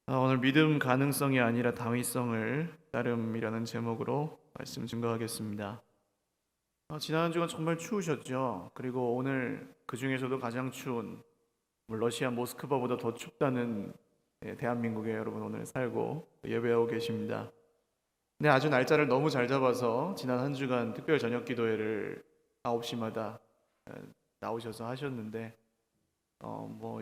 오늘 믿음 가능성이 아니라 당위성을 따름이라는 제목으로 말씀 증거하겠습니다. 지난 한 주간 정말 추우셨죠? 그리고 오늘 그 중에서도 가장 추운 러시아 모스크바보다 더 춥다는 대한민국에 여러분 오늘 살고 예배하고 계십니다. 근데 아주 날짜를 너무 잘 잡아서 지난 한 주간 특별 저녁 기도회를 9시마다 나오셔서 하셨는데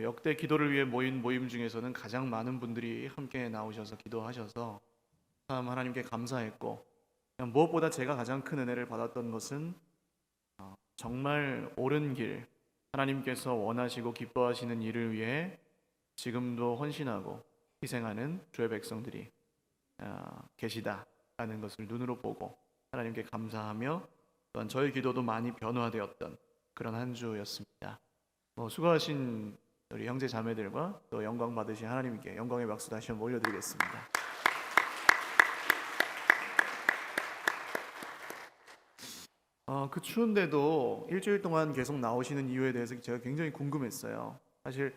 역대 기도를 위해 모인 모임 중에서는 가장 많은 분들이 함께 나오셔서 기도하셔서 참 하나님께 감사했고, 무엇보다 제가 가장 큰 은혜를 받았던 것은 정말 옳은 길, 하나님께서 원하시고 기뻐하시는 일을 위해 지금도 헌신하고 희생하는 주의 백성들이 계시다라는 것을 눈으로 보고 하나님께 감사하며, 또한 저의 기도도 많이 변화되었던 그런 한 주였습니다. 수고하신 우리 형제 자매들과 또 영광 받으신 하나님께 영광의 박수 다시 한번 올려드리겠습니다. 그 추운데도 일주일 동안 계속 나오시는 이유에 대해서 제가 굉장히 궁금했어요. 사실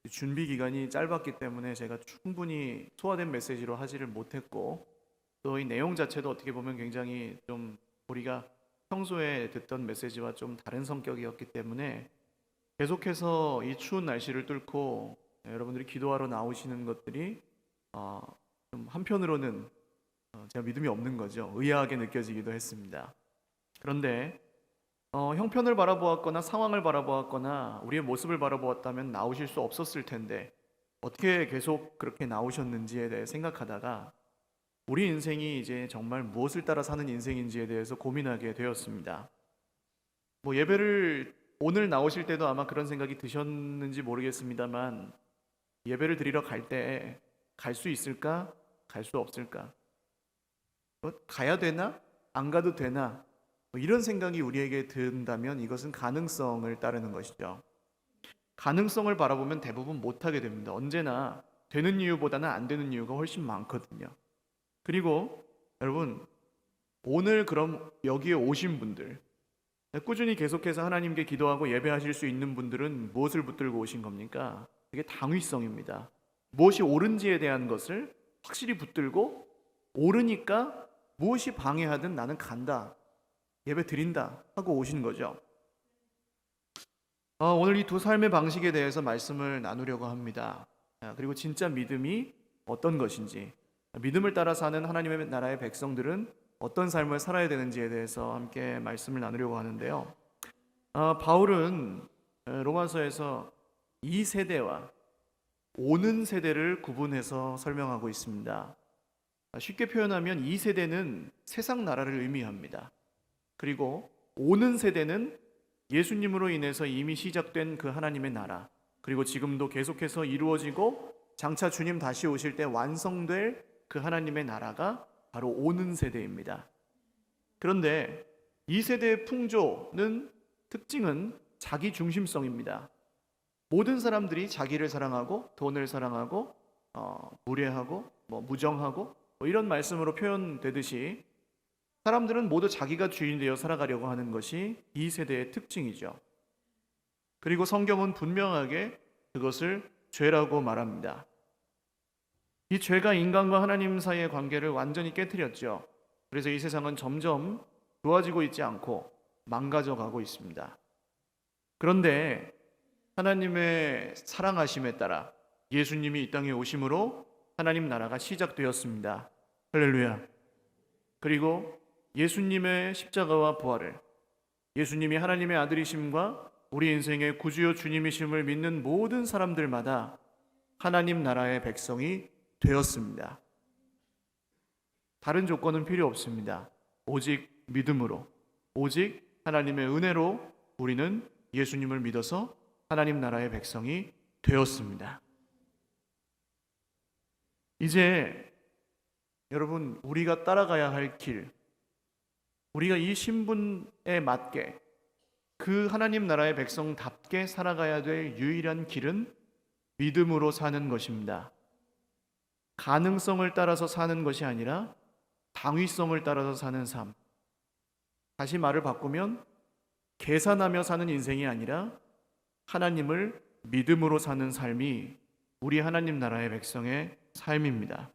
준비 기간이 짧았기 때문에 제가 충분히 소화된 메시지로 하지를 못했고, 또 이 내용 자체도 어떻게 보면 굉장히 좀 우리가 평소에 듣던 메시지와 좀 다른 성격이었기 때문에 계속해서 이 추운 날씨를 뚫고 여러분들이 기도하러 나오시는 것들이 좀 한편으로는 제가 믿음이 없는 거죠. 의아하게 느껴지기도 했습니다. 그런데 형편을 바라보았거나 상황을 바라보았거나 우리의 모습을 바라보았다면 나오실 수 없었을 텐데 어떻게 계속 그렇게 나오셨는지에 대해 생각하다가 우리 인생이 이제 정말 무엇을 따라 사는 인생인지에 대해서 고민하게 되었습니다. 예배를 오늘 나오실 때도 아마 그런 생각이 드셨는지 모르겠습니다만, 예배를 드리러 갈 때 갈 수 있을까? 갈 수 없을까? 가야 되나? 안 가도 되나? 이런 생각이 우리에게 든다면 이것은 가능성을 따르는 것이죠. 가능성을 바라보면 대부분 못하게 됩니다. 언제나 되는 이유보다는 안 되는 이유가 훨씬 많거든요. 그리고 여러분, 오늘 그럼 여기에 오신 분들, 꾸준히 계속해서 하나님께 기도하고 예배하실 수 있는 분들은 무엇을 붙들고 오신 겁니까? 그게 당위성입니다. 무엇이 옳은지에 대한 것을 확실히 붙들고, 옳으니까 무엇이 방해하든 나는 간다, 예배 드린다 하고 오신 거죠. 오늘 이 두 삶의 방식에 대해서 말씀을 나누려고 합니다. 그리고 진짜 믿음이 어떤 것인지, 믿음을 따라 사는 하나님의 나라의 백성들은 어떤 삶을 살아야 되는지에 대해서 함께 말씀을 나누려고 하는데요. 바울은 로마서에서 이 세대와 오는 세대를 구분해서 설명하고 있습니다. 쉽게 표현하면 이 세대는 세상 나라를 의미합니다. 그리고 오는 세대는 예수님으로 인해서 이미 시작된 그 하나님의 나라, 그리고 지금도 계속해서 이루어지고 장차 주님 다시 오실 때 완성될 그 하나님의 나라가 바로 오는 세대입니다. 그런데 이 세대의 풍조는 특징은 자기 중심성입니다. 모든 사람들이 자기를 사랑하고 돈을 사랑하고 무례하고 무정하고 이런 말씀으로 표현되듯이 사람들은 모두 자기가 주인 되어 살아가려고 하는 것이 이 세대의 특징이죠. 그리고 성경은 분명하게 그것을 죄라고 말합니다. 이 죄가 인간과 하나님 사이의 관계를 완전히 깨뜨렸죠. 그래서 이 세상은 점점 좋아지고 있지 않고 망가져가고 있습니다. 그런데 하나님의 사랑하심에 따라 예수님이 이 땅에 오심으로 하나님 나라가 시작되었습니다. 할렐루야. 그리고 예수님의 십자가와 부활을, 예수님이 하나님의 아들이심과 우리 인생의 구주요 주님이심을 믿는 모든 사람들마다 하나님 나라의 백성이 되었습니다. 다른 조건은 필요 없습니다. 오직 믿음으로, 오직 하나님의 은혜로 우리는 예수님을 믿어서 하나님 나라의 백성이 되었습니다. 이제 여러분, 우리가 따라가야 할 길, 우리가 이 신분에 맞게 그 하나님 나라의 백성답게 살아가야 될 유일한 길은 믿음으로 사는 것입니다. 가능성을 따라서 사는 것이 아니라 당위성을 따라서 사는 삶. 다시 말을 바꾸면 계산하며 사는 인생이 아니라 하나님을 믿음으로 사는 삶이 우리 하나님 나라의 백성의 삶입니다.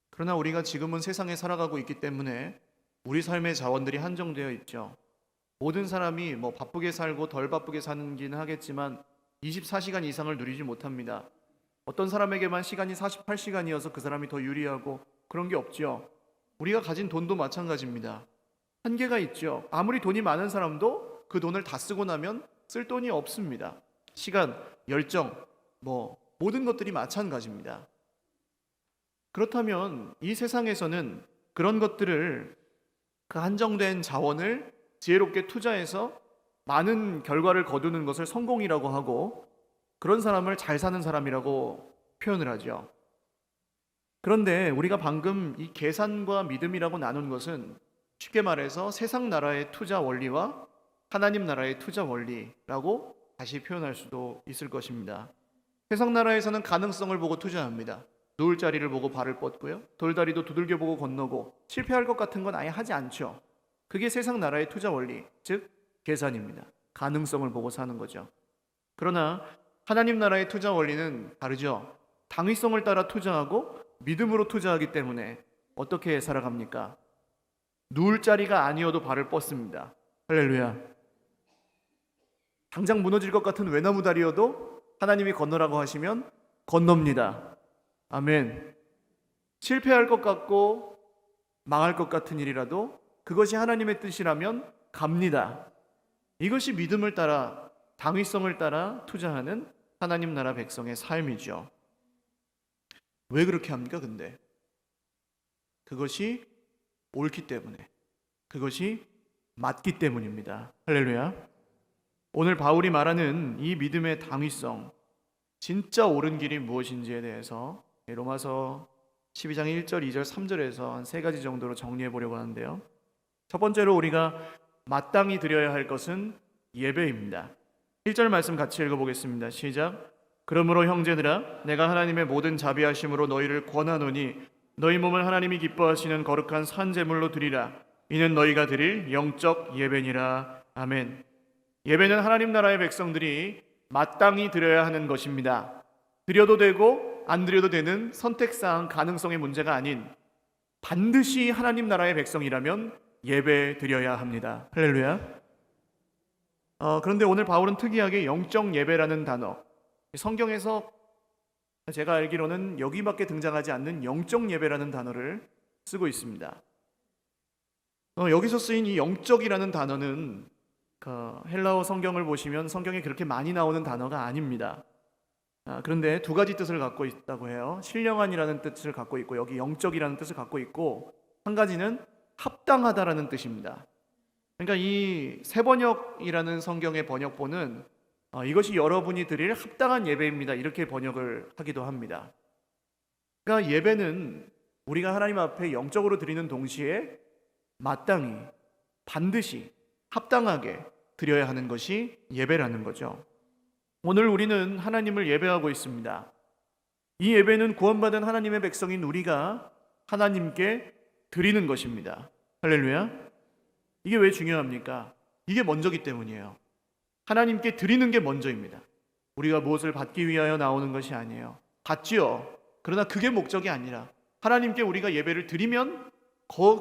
그러나 우리가 지금은 세상에 살아가고 있기 때문에 우리 삶의 자원들이 한정되어 있죠. 모든 사람이 바쁘게 살고 덜 바쁘게 사는기는 하겠지만 24시간 이상을 누리지 못합니다. 어떤 사람에게만 시간이 48시간이어서 그 사람이 더 유리하고 그런 게 없죠. 우리가 가진 돈도 마찬가지입니다. 한계가 있죠. 아무리 돈이 많은 사람도 그 돈을 다 쓰고 나면 쓸 돈이 없습니다. 시간, 열정, 모든 것들이 마찬가지입니다. 그렇다면 이 세상에서는 그런 것들을, 그 한정된 자원을 지혜롭게 투자해서 많은 결과를 거두는 것을 성공이라고 하고, 그런 사람을 잘 사는 사람이라고 표현을 하죠. 그런데 우리가 방금 이 계산과 믿음이라고 나눈 것은 쉽게 말해서 세상 나라의 투자 원리와 하나님 나라의 투자 원리라고 다시 표현할 수도 있을 것입니다. 세상 나라에서는 가능성을 보고 투자합니다. 누울 자리를 보고 발을 뻗고요, 돌다리도 두들겨 보고 건너고, 실패할 것 같은 건 아예 하지 않죠. 그게 세상 나라의 투자 원리, 즉 계산입니다. 가능성을 보고 사는 거죠. 그러나 하나님 나라의 투자 원리는 다르죠. 당위성을 따라 투자하고 믿음으로 투자하기 때문에 어떻게 살아갑니까? 누울 자리가 아니어도 발을 뻗습니다. 할렐루야. 당장 무너질 것 같은 외나무 다리여도 하나님이 건너라고 하시면 건넙니다. 아멘. 실패할 것 같고 망할 것 같은 일이라도 그것이 하나님의 뜻이라면 갑니다. 이것이 믿음을 따라, 당위성을 따라 투자하는 하나님 나라 백성의 삶이죠. 왜 그렇게 합니까? 근데 그것이 옳기 때문에, 그것이 맞기 때문입니다. 할렐루야. 오늘 바울이 말하는 이 믿음의 당위성, 진짜 옳은 길이 무엇인지에 대해서 로마서 12장 1절, 2절, 3절에서 한 3가지 정도로 정리해 보려고 하는데요. 첫 번째로 우리가 마땅히 드려야 할 것은 예배입니다. 1절 말씀 같이 읽어보겠습니다. 시작. 그러므로 형제들아, 내가 하나님의 모든 자비하심으로 너희를 권하노니 너희 몸을 하나님이 기뻐하시는 거룩한 산 제물로 드리라. 이는 너희가 드릴 영적 예배니라. 아멘. 예배는 하나님 나라의 백성들이 마땅히 드려야 하는 것입니다. 드려도 되고 안 드려도 되는 선택사항, 가능성의 문제가 아닌, 반드시 하나님 나라의 백성이라면 예배 드려야 합니다. 할렐루야. 그런데 오늘 바울은 특이하게 영적 예배라는 단어, 성경에서 제가 알기로는 여기밖에 등장하지 않는 영적 예배라는 단어를 쓰고 있습니다. 여기서 쓰인 이 영적이라는 단어는 헬라어 성경을 보시면 성경에 그렇게 많이 나오는 단어가 아닙니다. 그런데 두 가지 뜻을 갖고 있다고 해요. 신령한이라는 뜻을 갖고 있고, 여기 영적이라는 뜻을 갖고 있고, 한 가지는 합당하다라는 뜻입니다. 그러니까 이 세번역이라는 성경의 번역본은 이것이 여러분이 드릴 합당한 예배입니다, 이렇게 번역을 하기도 합니다. 그러니까 예배는 우리가 하나님 앞에 영적으로 드리는 동시에 마땅히, 반드시, 합당하게 드려야 하는 것이 예배라는 거죠. 오늘 우리는 하나님을 예배하고 있습니다. 이 예배는 구원받은 하나님의 백성인 우리가 하나님께 드리는 것입니다. 할렐루야. 이게 왜 중요합니까? 이게 먼저기 때문이에요. 하나님께 드리는 게 먼저입니다. 우리가 무엇을 받기 위하여 나오는 것이 아니에요. 받지요. 그러나 그게 목적이 아니라 하나님께 우리가 예배를 드리면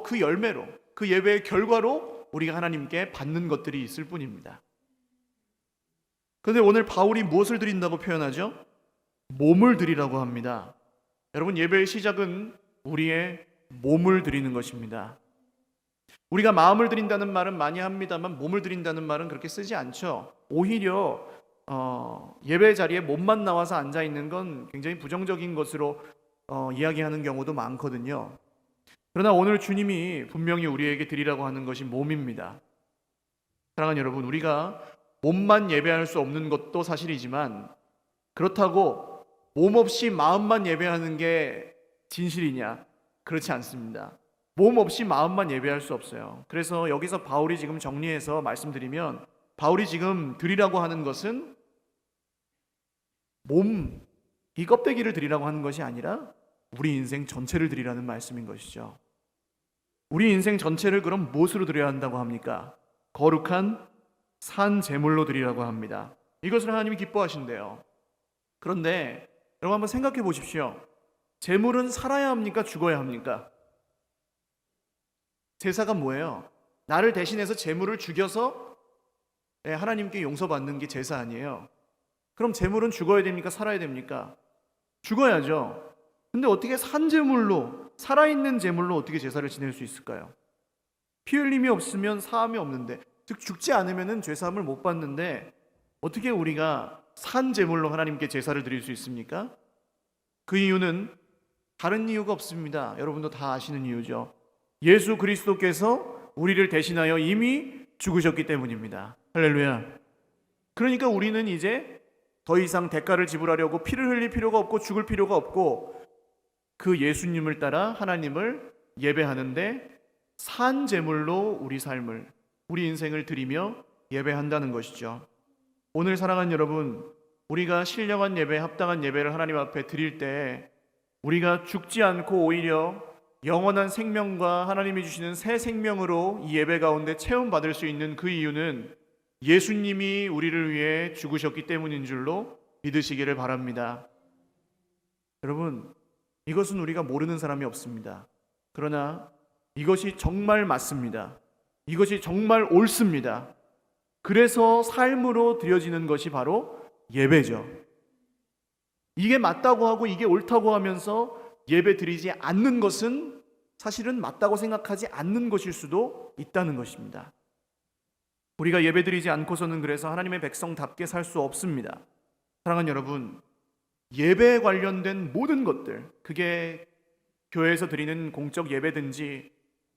그 열매로, 그 예배의 결과로 우리가 하나님께 받는 것들이 있을 뿐입니다. 그런데 오늘 바울이 무엇을 드린다고 표현하죠? 몸을 드리라고 합니다. 여러분, 예배의 시작은 우리의 몸을 드리는 것입니다. 우리가 마음을 드린다는 말은 많이 합니다만 몸을 드린다는 말은 그렇게 쓰지 않죠. 오히려 예배 자리에 몸만 나와서 앉아 있는 건 굉장히 부정적인 것으로 이야기하는 경우도 많거든요. 그러나 오늘 주님이 분명히 우리에게 드리라고 하는 것이 몸입니다. 사랑하는 여러분, 우리가 몸만 예배할 수 없는 것도 사실이지만, 그렇다고 몸 없이 마음만 예배하는 게 진실이냐? 그렇지 않습니다. 몸 없이 마음만 예배할 수 없어요. 그래서 여기서 바울이 지금 정리해서 말씀드리면, 바울이 지금 드리라고 하는 것은 몸, 이 껍데기를 드리라고 하는 것이 아니라 우리 인생 전체를 드리라는 말씀인 것이죠. 우리 인생 전체를 그럼 무엇으로 드려야 한다고 합니까? 거룩한 산 제물로 드리라고 합니다. 이것을 하나님이 기뻐하신대요. 그런데 여러분 한번 생각해 보십시오. 제물은 살아야 합니까? 죽어야 합니까? 제사가 뭐예요? 나를 대신해서 제물을 죽여서 하나님께 용서받는 게 제사 아니에요. 그럼 제물은 죽어야 됩니까? 살아야 됩니까? 죽어야죠. 근데 어떻게 산 제물로, 살아있는 제물로 어떻게 제사를 지낼 수 있을까요? 피 흘림이 없으면 사함이 없는데, 즉 죽지 않으면 죄사함을 못 받는데 어떻게 우리가 산 제물로 하나님께 제사를 드릴 수 있습니까? 그 이유는 다른 이유가 없습니다. 여러분도 다 아시는 이유죠. 예수 그리스도께서 우리를 대신하여 이미 죽으셨기 때문입니다. 할렐루야. 그러니까 우리는 이제 더 이상 대가를 지불하려고 피를 흘릴 필요가 없고 죽을 필요가 없고 그 예수님을 따라 하나님을 예배하는데 산 제물로 우리 삶을, 우리 인생을 드리며 예배한다는 것이죠. 오늘 사랑하는 여러분, 우리가 신령한 예배, 합당한 예배를 하나님 앞에 드릴 때 우리가 죽지 않고 오히려 영원한 생명과 하나님이 주시는 새 생명으로 이 예배 가운데 체험받을 수 있는 그 이유는 예수님이 우리를 위해 죽으셨기 때문인 줄로 믿으시기를 바랍니다. 여러분, 이것은 우리가 모르는 사람이 없습니다. 그러나 이것이 정말 맞습니다. 이것이 정말 옳습니다. 그래서 삶으로 드려지는 것이 바로 예배죠. 이게 맞다고 하고 이게 옳다고 하면서 예배 드리지 않는 것은 사실은 맞다고 생각하지 않는 것일 수도 있다는 것입니다. 우리가 예배 드리지 않고서는 그래서 하나님의 백성답게 살 수 없습니다. 사랑하는 여러분, 예배에 관련된 모든 것들, 그게 교회에서 드리는 공적 예배든지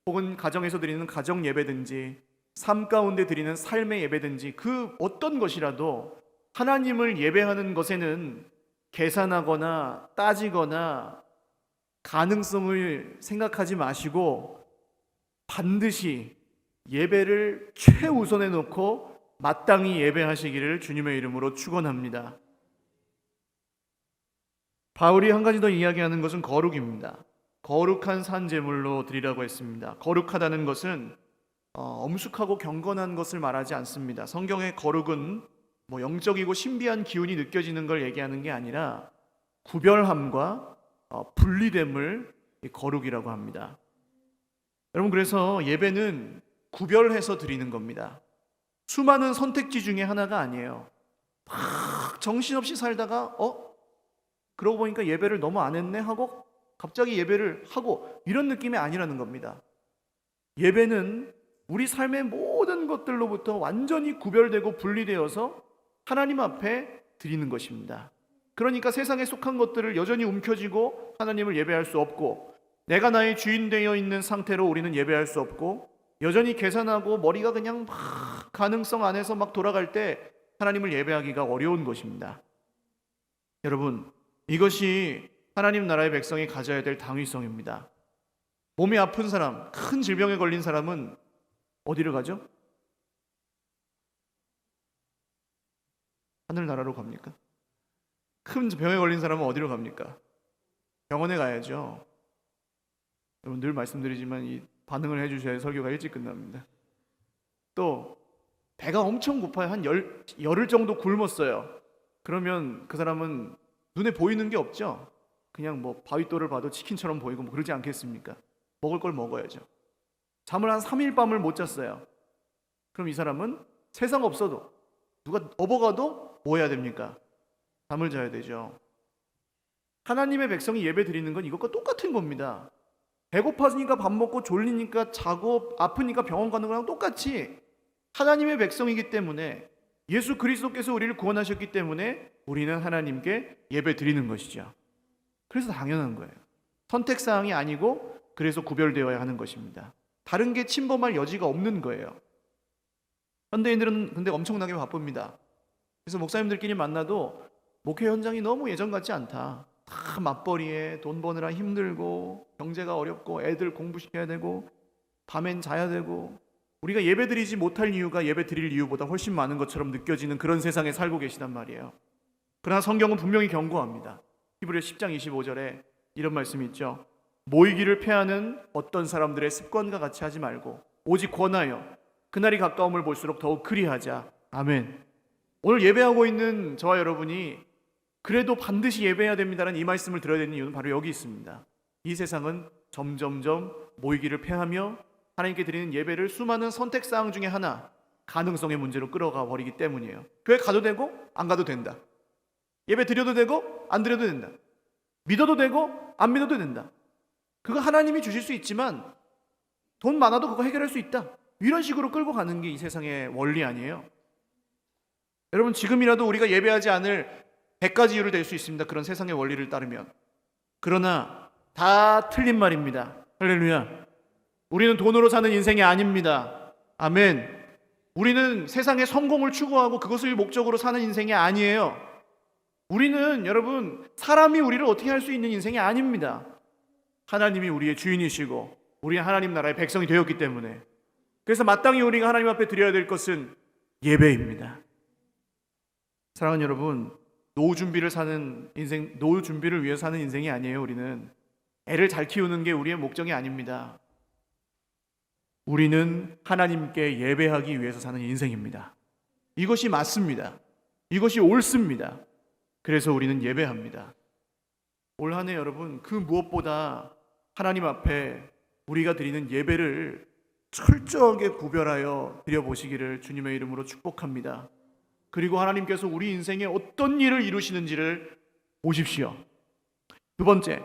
혹은 가정에서 드리는 가정 예배든지 삶 가운데 드리는 삶의 예배든지 그 어떤 것이라도 하나님을 예배하는 것에는 계산하거나 따지거나 가능성을 생각하지 마시고 반드시 예배를 최우선에 놓고 마땅히 예배하시기를 주님의 이름으로 축원합니다. 바울이 한 가지 더 이야기하는 것은 거룩입니다. 거룩한 산제물로 드리라고 했습니다. 거룩하다는 것은 엄숙하고 경건한 것을 말하지 않습니다. 성경의 거룩은 영적이고 신비한 기운이 느껴지는 걸 얘기하는 게 아니라 구별함과 분리됨을 거룩이라고 합니다. 여러분, 그래서 예배는 구별해서 드리는 겁니다. 수많은 선택지 중에 하나가 아니에요. 막 정신없이 살다가 그러고 보니까 예배를 너무 안 했네 하고 갑자기 예배를 하고 이런 느낌이 아니라는 겁니다. 예배는 우리 삶의 모든 것들로부터 완전히 구별되고 분리되어서 하나님 앞에 드리는 것입니다. 그러니까 세상에 속한 것들을 여전히 움켜쥐고 하나님을 예배할 수 없고, 내가 나의 주인 되어 있는 상태로 우리는 예배할 수 없고, 여전히 계산하고 머리가 그냥 막 가능성 안에서 막 돌아갈 때 하나님을 예배하기가 어려운 것입니다. 여러분, 이것이 하나님 나라의 백성이 가져야 될 당위성입니다. 몸이 아픈 사람, 큰 질병에 걸린 사람은 어디를 가죠? 하늘나라로 갑니까? 큰 병에 걸린 사람은 어디로 갑니까? 병원에 가야죠. 여러분, 늘 말씀드리지만 이 반응을 해주셔야 설교가 일찍 끝납니다. 또 배가 엄청 고파요. 한 열흘 정도 굶었어요. 그러면 그 사람은 눈에 보이는 게 없죠. 그냥 바위돌을 봐도 치킨처럼 보이고 그러지 않겠습니까? 먹을 걸 먹어야죠. 잠을 한 3일 밤을 못 잤어요. 그럼 이 사람은 세상 없어도 누가 업어가도 뭐 해야 됩니까? 잠을 자야 되죠. 하나님의 백성이 예배 드리는 건 이것과 똑같은 겁니다. 배고파지니까 밥 먹고 졸리니까 자고 아프니까 병원 가는 거랑 똑같이 하나님의 백성이기 때문에, 예수 그리스도께서 우리를 구원하셨기 때문에 우리는 하나님께 예배 드리는 것이죠. 그래서 당연한 거예요. 선택사항이 아니고 그래서 구별되어야 하는 것입니다. 다른 게 침범할 여지가 없는 거예요. 현대인들은 근데 엄청나게 바쁩니다. 그래서 목사님들끼리 만나도 목회 현장이 너무 예전 같지 않다. 다 맞벌이에 돈 버느라 힘들고 경제가 어렵고 애들 공부시켜야 되고 밤엔 자야 되고, 우리가 예배 드리지 못할 이유가 예배 드릴 이유보다 훨씬 많은 것처럼 느껴지는 그런 세상에 살고 계시단 말이에요. 그러나 성경은 분명히 경고합니다. 히브리서 10장 25절에 이런 말씀이 있죠. 모이기를 패하는 어떤 사람들의 습관과 같이 하지 말고 오직 권하여 그날이 가까움을 볼수록 더욱 그리하자. 아멘. 오늘 예배하고 있는 저와 여러분이 그래도 반드시 예배해야 됩니다라는 이 말씀을 드려야 되는 이유는 바로 여기 있습니다. 이 세상은 점점점 모이기를 패하며 하나님께 드리는 예배를 수많은 선택사항 중에 하나, 가능성의 문제로 끌어가 버리기 때문이에요. 교회 가도 되고 안 가도 된다. 예배 드려도 되고 안 드려도 된다. 믿어도 되고 안 믿어도 된다. 그거 하나님이 주실 수 있지만 돈 많아도 그거 해결할 수 있다. 이런 식으로 끌고 가는 게 이 세상의 원리 아니에요. 여러분, 지금이라도 우리가 예배하지 않을 100가지 이유를 댈 수 있습니다. 그런 세상의 원리를 따르면. 그러나 다 틀린 말입니다. 할렐루야. 우리는 돈으로 사는 인생이 아닙니다. 아멘. 우리는 세상의 성공을 추구하고 그것을 목적으로 사는 인생이 아니에요. 우리는 여러분, 사람이 우리를 어떻게 할 수 있는 인생이 아닙니다. 하나님이 우리의 주인이시고 우리 하나님 나라의 백성이 되었기 때문에. 그래서 마땅히 우리가 하나님 앞에 드려야 될 것은 예배입니다. 사랑하는 여러분, 노후 준비를 위해서 사는 인생이 아니에요. 우리는 애를 잘 키우는 게 우리의 목적이 아닙니다. 우리는 하나님께 예배하기 위해서 사는 인생입니다. 이것이 맞습니다. 이것이 옳습니다. 그래서 우리는 예배합니다. 올 한 해 여러분, 그 무엇보다 하나님 앞에 우리가 드리는 예배를 철저하게 구별하여 드려보시기를 주님의 이름으로 축복합니다. 그리고 하나님께서 우리 인생에 어떤 일을 이루시는지를 보십시오. 두 번째,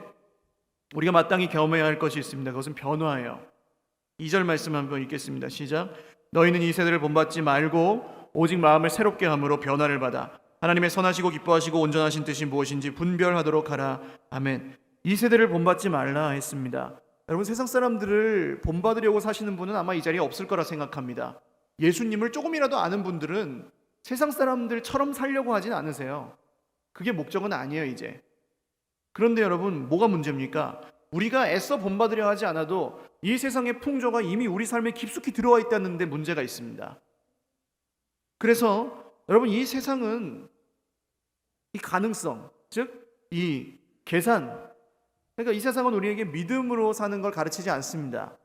우리가 마땅히 경험해야 할 것이 있습니다. 그것은 변화예요. 2절 말씀 한번 읽겠습니다. 시작. 너희는 이 세대를 본받지 말고 오직 마음을 새롭게 함으로 변화를 받아 하나님의 선하시고 기뻐하시고 온전하신 뜻이 무엇인지 분별하도록 하라. 아멘. 이 세대를 본받지 말라 했습니다. 여러분, 세상 사람들을 본받으려고 사시는 분은 아마 이 자리에 없을 거라 생각합니다. 예수님을 조금이라도 아는 분들은 세상 사람들처럼 살려고 하진 않으세요. 그게 목적은 아니에요, 이제. 그런데 여러분, 뭐가 문제입니까? 우리가 애써 본받으려 하지 않아도 이 세상의 풍조가 이미 우리 삶에 깊숙이 들어와 있다는 데 문제가 있습니다. 그래서 여러분, 이 세상은 이 가능성, 즉 이 계산, 그러니까 이 세상은 우리에게 믿음으로 사는 걸 가르치지 않습니다.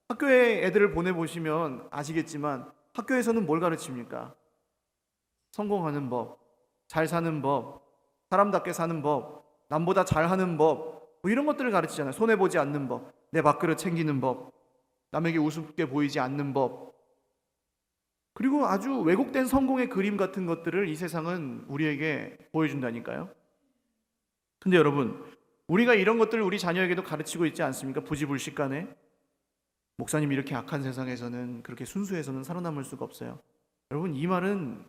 학교에 애들을 보내보시면 아시겠지만 학교에서는 뭘 가르칩니까? 성공하는 법, 잘 사는 법, 사람답게 사는 법, 남보다 잘하는 법, 뭐 이런 것들을 가르치잖아요. 손해보지 않는 법, 내 밥그릇 챙기는 법, 남에게 우습게 보이지 않는 법, 그리고 아주 왜곡된 성공의 그림 같은 것들을 이 세상은 우리에게 보여준다니까요. 근데 여러분, 우리가 이런 것들을 우리 자녀에게도 가르치고 있지 않습니까? 부지불식간에. 목사님이 이렇게 악한 세상에서는, 그렇게 순수해서는 살아남을 수가 없어요. 여러분, 이 말은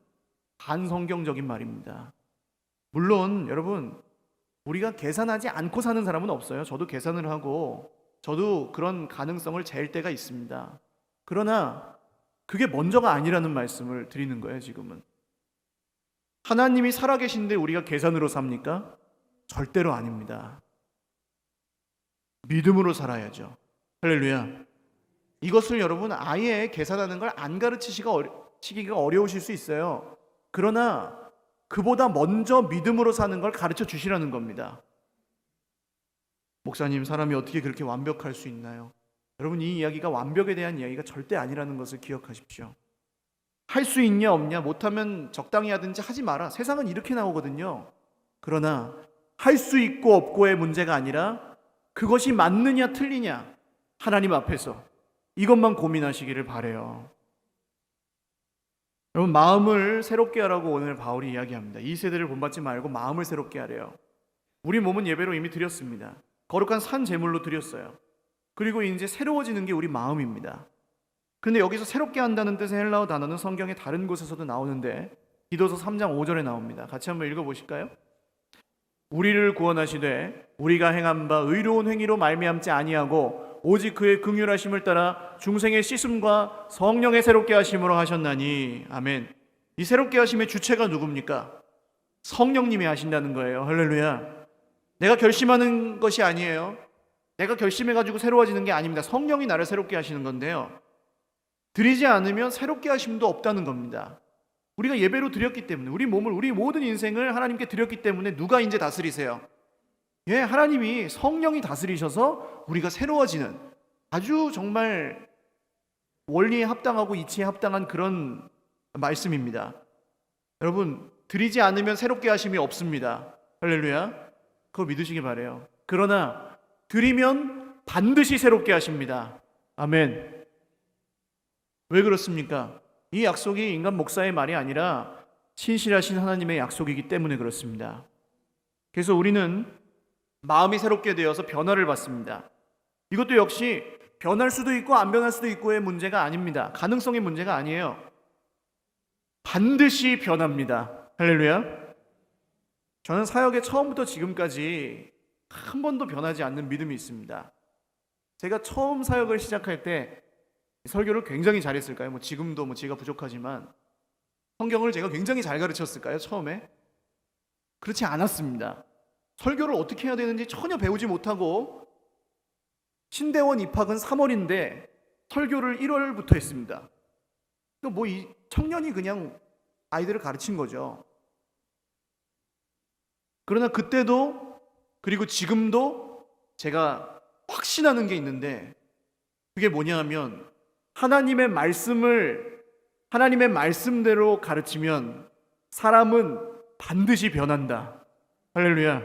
반성경적인 말입니다. 물론 여러분, 우리가 계산하지 않고 사는 사람은 없어요. 저도 계산을 하고 저도 그런 가능성을 잴 때가 있습니다. 그러나 그게 먼저가 아니라는 말씀을 드리는 거예요. 지금은 하나님이 살아계신데 우리가 계산으로 삽니까? 절대로 아닙니다. 믿음으로 살아야죠. 할렐루야. 이것을 여러분 아예 계산하는 걸 안 가르치기가 어려우실 수 있어요. 그러나 그보다 먼저 믿음으로 사는 걸 가르쳐 주시라는 겁니다. 목사님, 사람이 어떻게 그렇게 완벽할 수 있나요? 여러분, 이 이야기가 완벽에 대한 이야기가 절대 아니라는 것을 기억하십시오. 할 수 있냐 없냐, 못하면 적당히 하든지 하지 마라. 세상은 이렇게 나오거든요. 그러나 할 수 있고 없고의 문제가 아니라 그것이 맞느냐 틀리냐, 하나님 앞에서 이것만 고민하시기를 바라요. 여러분, 마음을 새롭게 하라고 오늘 바울이 이야기합니다. 이 세대를 본받지 말고 마음을 새롭게 하래요. 우리 몸은 예배로 이미 드렸습니다. 거룩한 산 제물로 드렸어요. 그리고 이제 새로워지는 게 우리 마음입니다. 그런데 여기서 새롭게 한다는 뜻의 헬라어 단어는 성경의 다른 곳에서도 나오는데 디도서 3장 5절에 나옵니다. 같이 한번 읽어보실까요? 우리를 구원하시되 우리가 행한 바 의로운 행위로 말미암지 아니하고 오직 그의 긍휼하심을 따라 중생의 씻음과 성령의 새롭게 하심으로 하셨나니. 아멘. 이 새롭게 하심의 주체가 누굽니까? 성령님이 하신다는 거예요. 할렐루야. 내가 결심하는 것이 아니에요. 내가 결심해가지고 새로워지는 게 아닙니다. 성령이 나를 새롭게 하시는 건데요, 드리지 않으면 새롭게 하심도 없다는 겁니다. 우리가 예배로 드렸기 때문에, 우리 몸을, 우리 모든 인생을 하나님께 드렸기 때문에 누가 이제 다스리세요? 예, 하나님이, 성령이 다스리셔서 우리가 새로워지는, 아주 정말 원리에 합당하고 이치에 합당한 그런 말씀입니다. 여러분, 드리지 않으면 새롭게 하심이 없습니다. 할렐루야. 그거 믿으시기 바라요. 그러나 드리면 반드시 새롭게 하십니다. 아멘. 왜 그렇습니까? 이 약속이 인간 목사의 말이 아니라 신실하신 하나님의 약속이기 때문에 그렇습니다. 그래서 우리는 마음이 새롭게 되어서 변화를 받습니다. 이것도 역시 변할 수도 있고 안 변할 수도 있고의 문제가 아닙니다. 가능성의 문제가 아니에요. 반드시 변합니다. 할렐루야. 저는 사역에 처음부터 지금까지 한 번도 변하지 않는 믿음이 있습니다. 제가 처음 사역을 시작할 때 설교를 굉장히 잘했을까요? 지금도 제가 부족하지만 성경을 제가 굉장히 잘 가르쳤을까요? 처음에? 그렇지 않았습니다. 설교를 어떻게 해야 되는지 전혀 배우지 못하고 신대원 입학은 3월인데 설교를 1월부터 했습니다. 이 청년이 그냥 아이들을 가르친 거죠. 그러나 그때도 그리고 지금도 제가 확신하는 게 있는데 그게 뭐냐 하면 하나님의 말씀대로 가르치면 사람은 반드시 변한다. 할렐루야.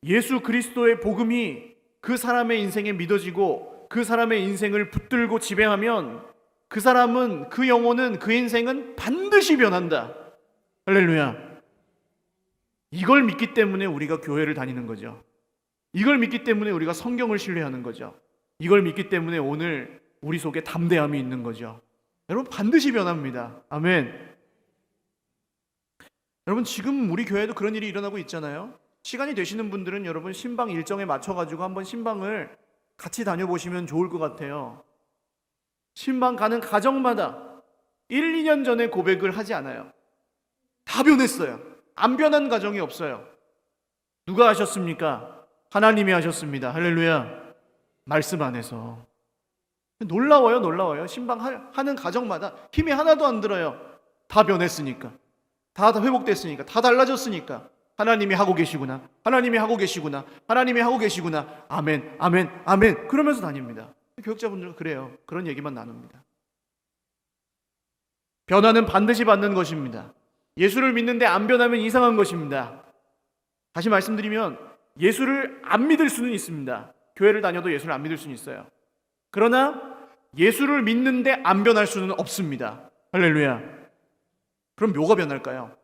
예수 그리스도의 복음이 그 사람의 인생에 믿어지고 그 사람의 인생을 붙들고 지배하면 그 사람은, 그 영혼은, 그 인생은 반드시 변한다. 할렐루야. 이걸 믿기 때문에 우리가 교회를 다니는 거죠. 이걸 믿기 때문에 우리가 성경을 신뢰하는 거죠. 이걸 믿기 때문에 오늘 우리 속에 담대함이 있는 거죠. 여러분 반드시 변합니다. 아멘. 여러분 지금 우리 교회도 그런 일이 일어나고 있잖아요. 시간이 되시는 분들은 여러분 신방 일정에 맞춰가지고 한번 신방을 같이 다녀보시면 좋을 것 같아요. 신방 가는 가정마다 1, 2년 전에 고백을 하지 않아요. 다 변했어요. 안 변한 가정이 없어요. 누가 하셨습니까? 하나님이 하셨습니다. 할렐루야. 말씀 안에서. 놀라워요. 신방 하는 가정마다 힘이 하나도 안 들어요. 다 변했으니까. 다 회복됐으니까. 다 달라졌으니까. 하나님이 하고 계시구나. 하나님이 하고 계시구나. 하나님이 하고 계시구나. 아멘, 아멘, 아멘. 그러면서 다닙니다. 교육자분들은 그래요. 그런 얘기만 나눕니다. 변화는 반드시 받는 것입니다. 예수를 믿는데 안 변하면 이상한 것입니다. 다시 말씀드리면 예수를 안 믿을 수는 있습니다. 교회를 다녀도 예수를 안 믿을 수는 있어요. 그러나 예수를 믿는데 안 변할 수는 없습니다. 할렐루야. 그럼 뭐가 변할까요?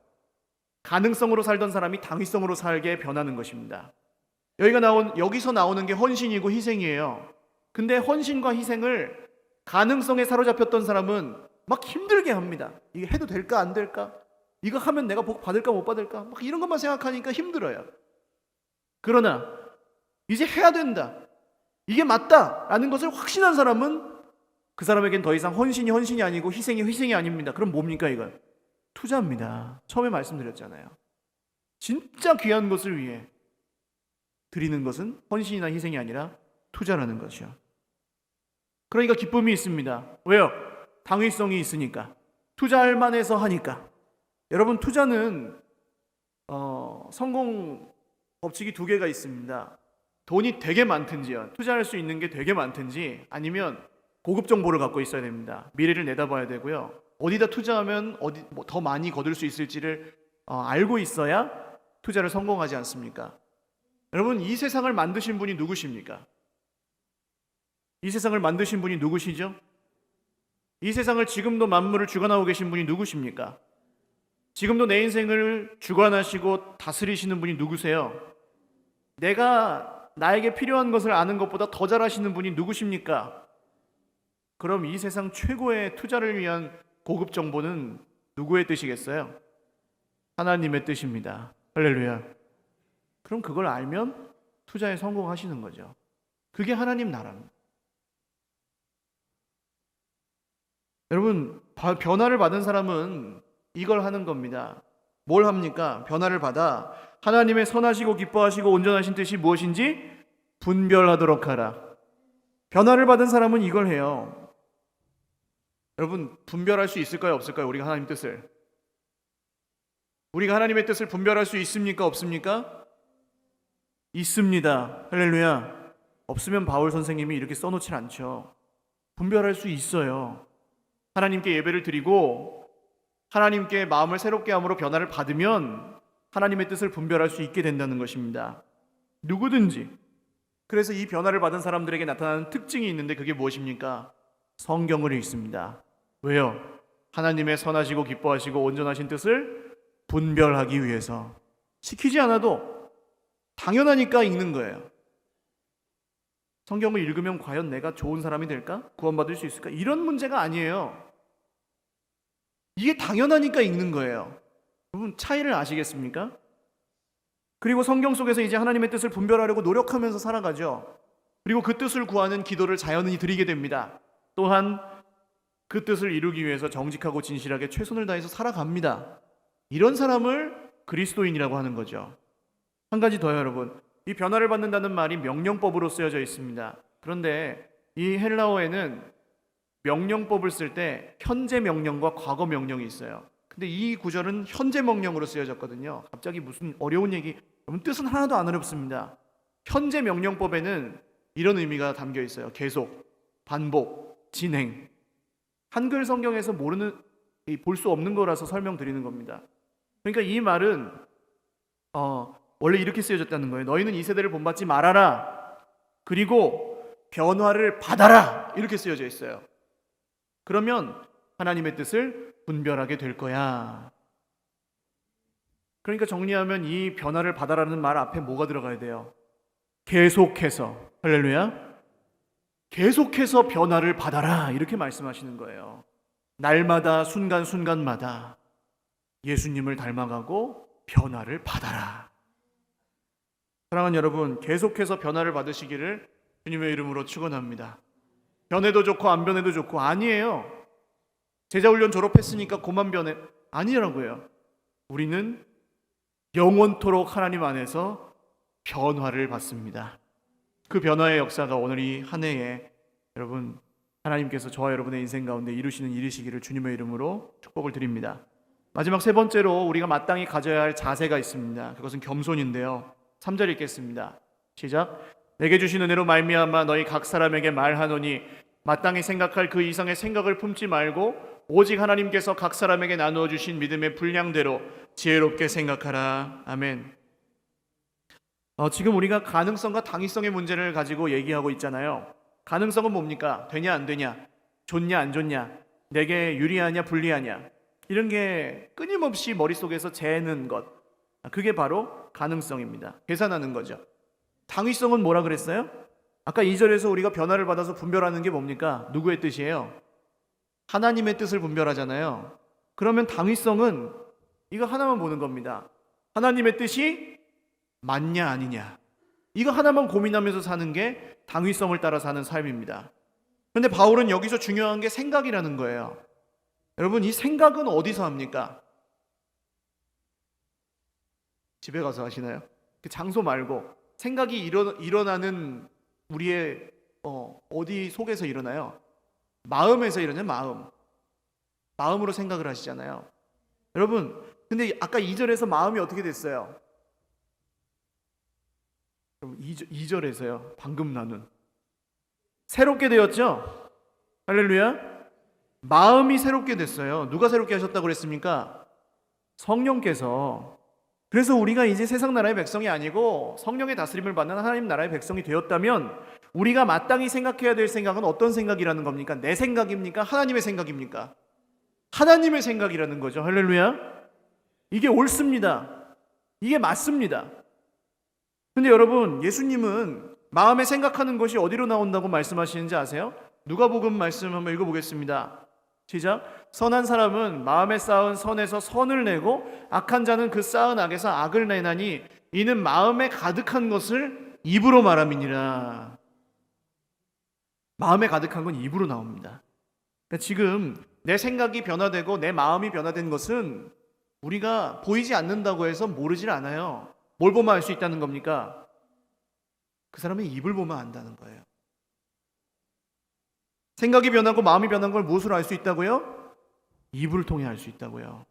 가능성으로 살던 사람이 당위성으로 살게 변하는 것입니다. 여기서 나오는 게 헌신이고 희생이에요. 근데 헌신과 희생을 가능성에 사로잡혔던 사람은 막 힘들게 합니다. 이게 해도 될까 안 될까? 이거 하면 내가 복 받을까 못 받을까? 막 이런 것만 생각하니까 힘들어요. 그러나 이제 해야 된다. 이게 맞다라는 것을 확신한 사람은 그 사람에겐 더 이상 헌신이 아니고 희생이 아닙니다. 그럼 뭡니까 이건? 투자입니다. 처음에 말씀드렸잖아요. 진짜 귀한 것을 위해 드리는 것은 헌신이나 희생이 아니라 투자라는 것이요. 그러니까 기쁨이 있습니다. 왜요? 당위성이 있으니까. 투자할 만해서 하니까. 여러분 투자는 성공 법칙이 2개가 있습니다. 돈이 되게 많든지요. 투자할 수 있는 게 되게 많든지 아니면 고급 정보를 갖고 있어야 됩니다. 미래를 내다봐야 되고요. 어디다 투자하면 더 많이 거둘 수 있을지를 알고 있어야 투자를 성공하지 않습니까? 여러분 이 세상을 만드신 분이 누구십니까? 이 세상을 만드신 분이 누구시죠? 이 세상을 지금도 만물을 주관하고 계신 분이 누구십니까? 지금도 내 인생을 주관하시고 다스리시는 분이 누구세요? 내가 나에게 필요한 것을 아는 것보다 더 잘하시는 분이 누구십니까? 그럼 이 세상 최고의 투자를 위한 고급 정보는 누구의 뜻이겠어요? 하나님의 뜻입니다. 할렐루야. 그럼 그걸 알면 투자에 성공하시는 거죠. 그게 하나님 나라입니다. 여러분 변화를 받은 사람은 이걸 하는 겁니다. 뭘 합니까? 변화를 받아 하나님의 선하시고 기뻐하시고 온전하신 뜻이 무엇인지 분별하도록 하라. 변화를 받은 사람은 이걸 해요. 여러분 분별할 수 있을까요? 없을까요? 우리가 하나님 뜻을. 우리가 하나님의 뜻을 분별할 수 있습니까? 없습니까? 있습니다. 할렐루야. 없으면 바울 선생님이 이렇게 써놓질 않죠. 분별할 수 있어요. 하나님께 예배를 드리고 하나님께 마음을 새롭게 함으로 변화를 받으면 하나님의 뜻을 분별할 수 있게 된다는 것입니다. 누구든지. 그래서 이 변화를 받은 사람들에게 나타나는 특징이 있는데 그게 무엇입니까? 성경을 읽습니다. 왜요? 하나님의 선하시고 기뻐하시고 온전하신 뜻을 분별하기 위해서. 시키지 않아도 당연하니까 읽는 거예요. 성경을 읽으면 과연 내가 좋은 사람이 될까? 구원받을 수 있을까? 이런 문제가 아니에요. 이게 당연하니까 읽는 거예요. 여러분, 차이를 아시겠습니까? 그리고 성경 속에서 이제 하나님의 뜻을 분별하려고 노력하면서 살아가죠. 그리고 그 뜻을 구하는 기도를 자연히 드리게 됩니다. 또한 그 뜻을 이루기 위해서 정직하고 진실하게 최선을 다해서 살아갑니다. 이런 사람을 그리스도인이라고 하는 거죠. 한 가지 더요, 여러분. 이 변화를 받는다는 말이 명령법으로 쓰여져 있습니다. 그런데 이 헬라어에는 명령법을 쓸 때 현재 명령과 과거 명령이 있어요. 근데 이 구절은 현재 명령으로 쓰여졌거든요. 갑자기 무슨 어려운 얘기, 여러분 뜻은 하나도 안 어렵습니다. 현재 명령법에는 이런 의미가 담겨 있어요. 계속, 반복, 진행. 한글 성경에서 볼 수 없는 거라서 설명드리는 겁니다. 그러니까 이 말은 원래 이렇게 쓰여졌다는 거예요. 너희는 이 세대를 본받지 말아라. 그리고 변화를 받아라. 이렇게 쓰여져 있어요. 그러면 하나님의 뜻을 분별하게 될 거야. 그러니까 정리하면 이 변화를 받아라는 말 앞에 뭐가 들어가야 돼요? 계속해서. 할렐루야. 계속해서 변화를 받아라. 이렇게 말씀하시는 거예요. 날마다 순간순간마다 예수님을 닮아가고 변화를 받아라. 사랑하는 여러분, 계속해서 변화를 받으시기를 주님의 이름으로 축원합니다. 변해도 좋고 안 변해도 좋고 아니에요. 제자훈련 졸업했으니까 그만 변해 아니라고요. 우리는 영원토록 하나님 안에서 변화를 받습니다. 그 변화의 역사가 오늘 이 한 해에 여러분 하나님께서 저와 여러분의 인생 가운데 이루시는 일이시기를 주님의 이름으로 축복을 드립니다. 마지막 세 번째로 우리가 마땅히 가져야 할 자세가 있습니다. 그것은 겸손인데요. 3절 읽겠습니다. 시작. 내게 주신 은혜로 말미암아 너희 각 사람에게 말하노니 마땅히 생각할 그 이상의 생각을 품지 말고 오직 하나님께서 각 사람에게 나누어 주신 믿음의 분량대로 지혜롭게 생각하라. 아멘. 지금 우리가 가능성과 당위성의 문제를 가지고 얘기하고 있잖아요. 가능성은 뭡니까? 되냐 안 되냐, 좋냐 안 좋냐, 내게 유리하냐 불리하냐, 이런 게 끊임없이 머릿속에서 재는 것, 그게 바로 가능성입니다. 계산하는 거죠. 당위성은 뭐라 그랬어요? 아까 2절에서 우리가 변화를 받아서 분별하는 게 뭡니까? 누구의 뜻이에요? 하나님의 뜻을 분별하잖아요. 그러면 당위성은 이거 하나만 보는 겁니다. 하나님의 뜻이 맞냐 아니냐, 이거 하나만 고민하면서 사는 게 당위성을 따라 사는 삶입니다. 그런데 바울은 여기서 중요한 게 생각이라는 거예요. 여러분, 이 생각은 어디서 합니까? 집에 가서 하시나요? 그 장소 말고 생각이 일어나는 우리의 어디 속에서 일어나요? 마음에서 일어나요. 마음으로 생각을 하시잖아요. 여러분, 근데 아까 2절에서 마음이 어떻게 됐어요? 2절에서요 방금 나눈 새롭게 되었죠? 할렐루야. 마음이 새롭게 됐어요. 누가 새롭게 하셨다고 그랬습니까? 성령께서. 그래서 우리가 이제 세상 나라의 백성이 아니고 성령의 다스림을 받는 하나님 나라의 백성이 되었다면 우리가 마땅히 생각해야 될 생각은 어떤 생각이라는 겁니까? 내 생각입니까? 하나님의 생각입니까? 하나님의 생각이라는 거죠. 할렐루야. 이게 옳습니다. 이게 맞습니다. 근데 여러분, 예수님은 마음에 생각하는 것이 어디로 나온다고 말씀하시는지 아세요? 누가복음 말씀 한번 읽어보겠습니다. 시작. 선한 사람은 마음에 쌓은 선에서 선을 내고 악한 자는 그 쌓은 악에서 악을 내나니 이는 마음에 가득한 것을 입으로 말함이니라. 마음에 가득한 건 입으로 나옵니다. 그러니까 지금 내 생각이 변화되고 내 마음이 변화된 것은 우리가 보이지 않는다고 해서 모르질 않아요. 뭘 보면 알 수 있다는 겁니까? 그 사람의 입을 보면 안다는 거예요. 생각이 변하고 마음이 변한 걸 무엇으로 알 수 있다고요? 입을 통해 알 수 있다고요.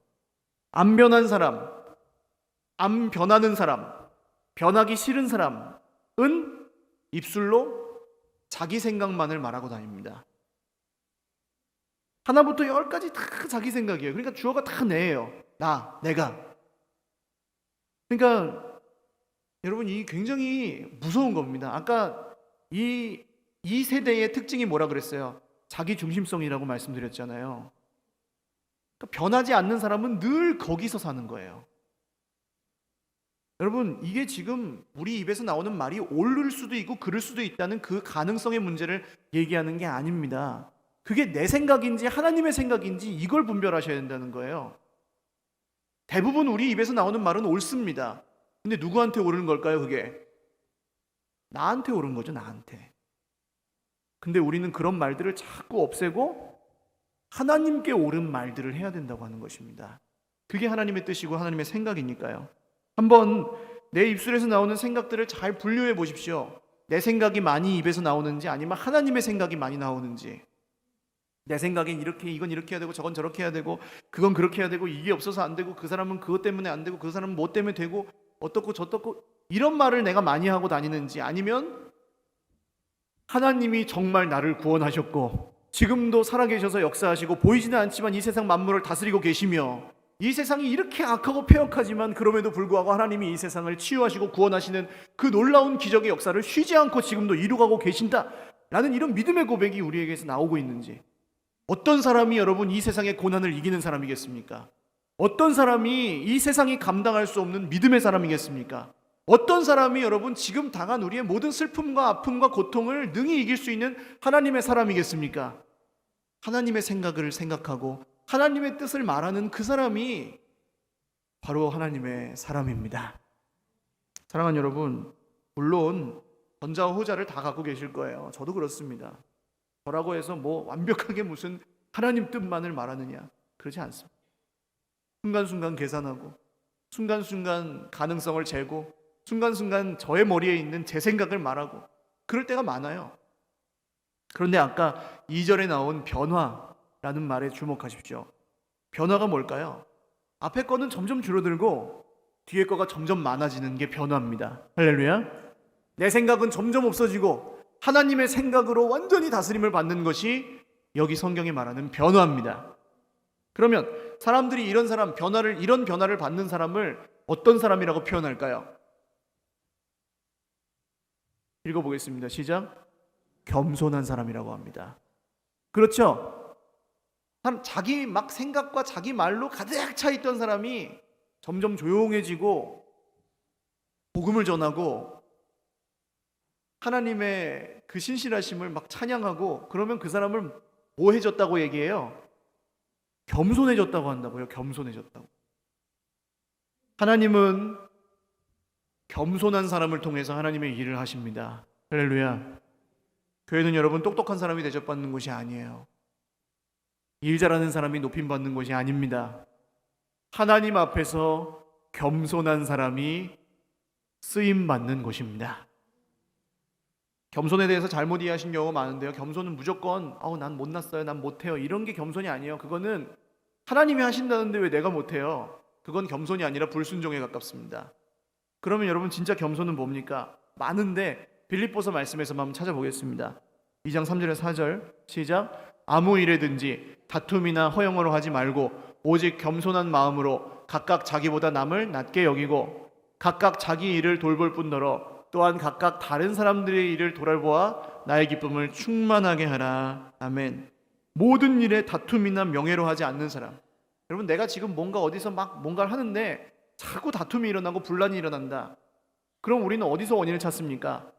안 변한 사람, 안 변하는 사람, 변하기 싫은 사람은 입술로 자기 생각만을 말하고 다닙니다. 하나부터 열까지 다 자기 생각이에요. 그러니까 주어가 다 내예요. 나, 내가. 그러니까 여러분, 이 굉장히 무서운 겁니다. 아까 이 세대의 특징이 뭐라 그랬어요? 자기 중심성이라고 말씀드렸잖아요. 그러니까 변하지 않는 사람은 늘 거기서 사는 거예요. 여러분, 이게 지금 우리 입에서 나오는 말이 옳을 수도 있고 그럴 수도 있다는 그 가능성의 문제를 얘기하는 게 아닙니다. 그게 내 생각인지 하나님의 생각인지 이걸 분별하셔야 된다는 거예요. 대부분 우리 입에서 나오는 말은 옳습니다. 근데 누구한테 옳은 걸까요, 그게? 나한테 옳은 거죠, 나한테. 근데 우리는 그런 말들을 자꾸 없애고 하나님께 옳은 말들을 해야 된다고 하는 것입니다. 그게 하나님의 뜻이고 하나님의 생각이니까요. 한번 내 입술에서 나오는 생각들을 잘 분류해 보십시오. 내 생각이 많이 입에서 나오는지 아니면 하나님의 생각이 많이 나오는지. 내 생각엔 이건 이렇게 해야 되고 저건 저렇게 해야 되고 그건 그렇게 해야 되고 이게 없어서 안 되고 그 사람은 그것 때문에 안 되고 그 사람은 뭐 때문에 되고 어떻고 저떻고 이런 말을 내가 많이 하고 다니는지, 아니면 하나님이 정말 나를 구원하셨고 지금도 살아계셔서 역사하시고 보이지는 않지만 이 세상 만물을 다스리고 계시며 이 세상이 이렇게 악하고 패역하지만 그럼에도 불구하고 하나님이 이 세상을 치유하시고 구원하시는 그 놀라운 기적의 역사를 쉬지 않고 지금도 이루가고 계신다 라는 이런 믿음의 고백이 우리에게서 나오고 있는지, 어떤 사람이 여러분 이 세상의 고난을 이기는 사람이겠습니까? 어떤 사람이 이 세상이 감당할 수 없는 믿음의 사람이겠습니까? 어떤 사람이 여러분 지금 당한 우리의 모든 슬픔과 아픔과 고통을 능히 이길 수 있는 하나님의 사람이겠습니까? 하나님의 생각을 생각하고 하나님의 뜻을 말하는 그 사람이 바로 하나님의 사람입니다. 사랑하는 여러분, 물론 전자와 후자를 다 갖고 계실 거예요. 저도 그렇습니다. 저라고 해서 뭐 완벽하게 무슨 하나님 뜻만을 말하느냐, 그러지 않습니다. 순간순간 계산하고 순간순간 가능성을 재고 순간순간 저의 머리에 있는 제 생각을 말하고 그럴 때가 많아요. 그런데 아까 2절에 나온 변화라는 말에 주목하십시오. 변화가 뭘까요? 앞에 거는 점점 줄어들고 뒤에 거가 점점 많아지는 게 변화입니다. 할렐루야. 내 생각은 점점 없어지고 하나님의 생각으로 완전히 다스림을 받는 것이 여기 성경이 말하는 변화입니다. 그러면 사람들이 이런 변화를 받는 사람을 어떤 사람이라고 표현할까요? 읽어보겠습니다. 시작. 겸손한 사람이라고 합니다. 그렇죠? 자기 막 생각과 자기 말로 가득 차 있던 사람이 점점 조용해지고 복음을 전하고 하나님의 그 신실하심을 막 찬양하고 그러면 그 사람을 뭐 해졌다고 얘기해요? 겸손해졌다고 한다고요. 겸손해졌다고. 하나님은 겸손한 사람을 통해서 하나님의 일을 하십니다. 할렐루야. 교회는 여러분 똑똑한 사람이 대접받는 곳이 아니에요. 일 잘하는 사람이 높임받는 곳이 아닙니다. 하나님 앞에서 겸손한 사람이 쓰임받는 곳입니다. 겸손에 대해서 잘못 이해하신 경우가 많은데요. 겸손은 무조건 난 못났어요, 난 못해요, 이런 게 겸손이 아니에요. 그거는 하나님이 하신다는데 왜 내가 못해요? 그건 겸손이 아니라 불순종에 가깝습니다. 그러면 여러분 진짜 겸손은 뭡니까? 많은데 빌립보서 말씀에서 한번 찾아보겠습니다. 2장 3절에 4절 시작. 아무 일에든지 다툼이나 허영으로 하지 말고 오직 겸손한 마음으로 각각 자기보다 남을 낮게 여기고 각각 자기 일을 돌볼 뿐더러 또한 각각 다른 사람들의 일을 돌아보아 나의 기쁨을 충만하게 하라. 아멘. 모든 일에 다툼이나 명예로 하지 않는 사람. 여러분, 내가 지금 뭔가 어디서 막 뭔가를 하는데 자꾸 다툼이 일어나고 분란이 일어난다. 그럼 우리는 어디서 원인을 찾습니까?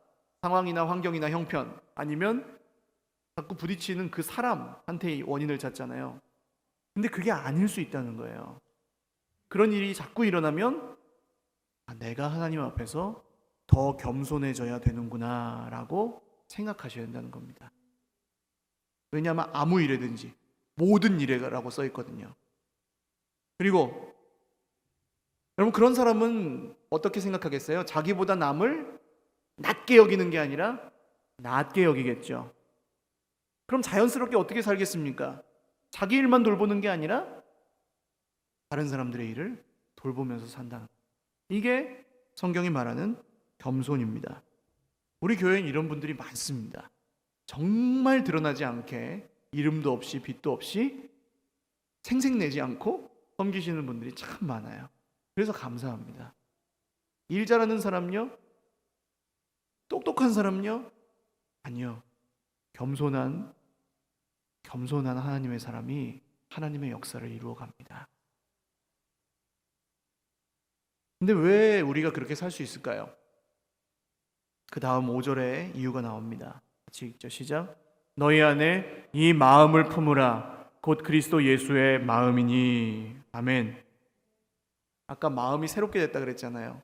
상황이나 환경이나 형편, 아니면 자꾸 부딪히는 그 사람한테 원인을 찾잖아요. 근데 그게 아닐 수 있다는 거예요. 그런 일이 자꾸 일어나면 내가 하나님 앞에서 더 겸손해져야 되는구나 라고 생각하셔야 된다는 겁니다. 왜냐하면 아무 일에든지 모든 일에라고 써 있거든요. 그리고 여러분, 그런 사람은 어떻게 생각하겠어요? 자기보다 남을 낮게 여기는 게 아니라 낮게 여기겠죠. 그럼 자연스럽게 어떻게 살겠습니까? 자기 일만 돌보는 게 아니라 다른 사람들의 일을 돌보면서 산다는, 이게 성경이 말하는 겸손입니다. 우리 교회엔 이런 분들이 많습니다. 정말 드러나지 않게 이름도 없이 빛도 없이 생색내지 않고 섬기시는 분들이 참 많아요. 그래서 감사합니다. 일 잘하는 사람요? 똑똑한 사람요? 아니요. 겸손한 하나님의 사람이 하나님의 역사를 이루어 갑니다. 근데 왜 우리가 그렇게 살 수 있을까요? 그 다음 5절에 이유가 나옵니다. 같이 읽죠. 시작. 너희 안에 이 마음을 품으라. 곧 그리스도 예수의 마음이니. 아멘. 아까 마음이 새롭게 됐다 그랬잖아요.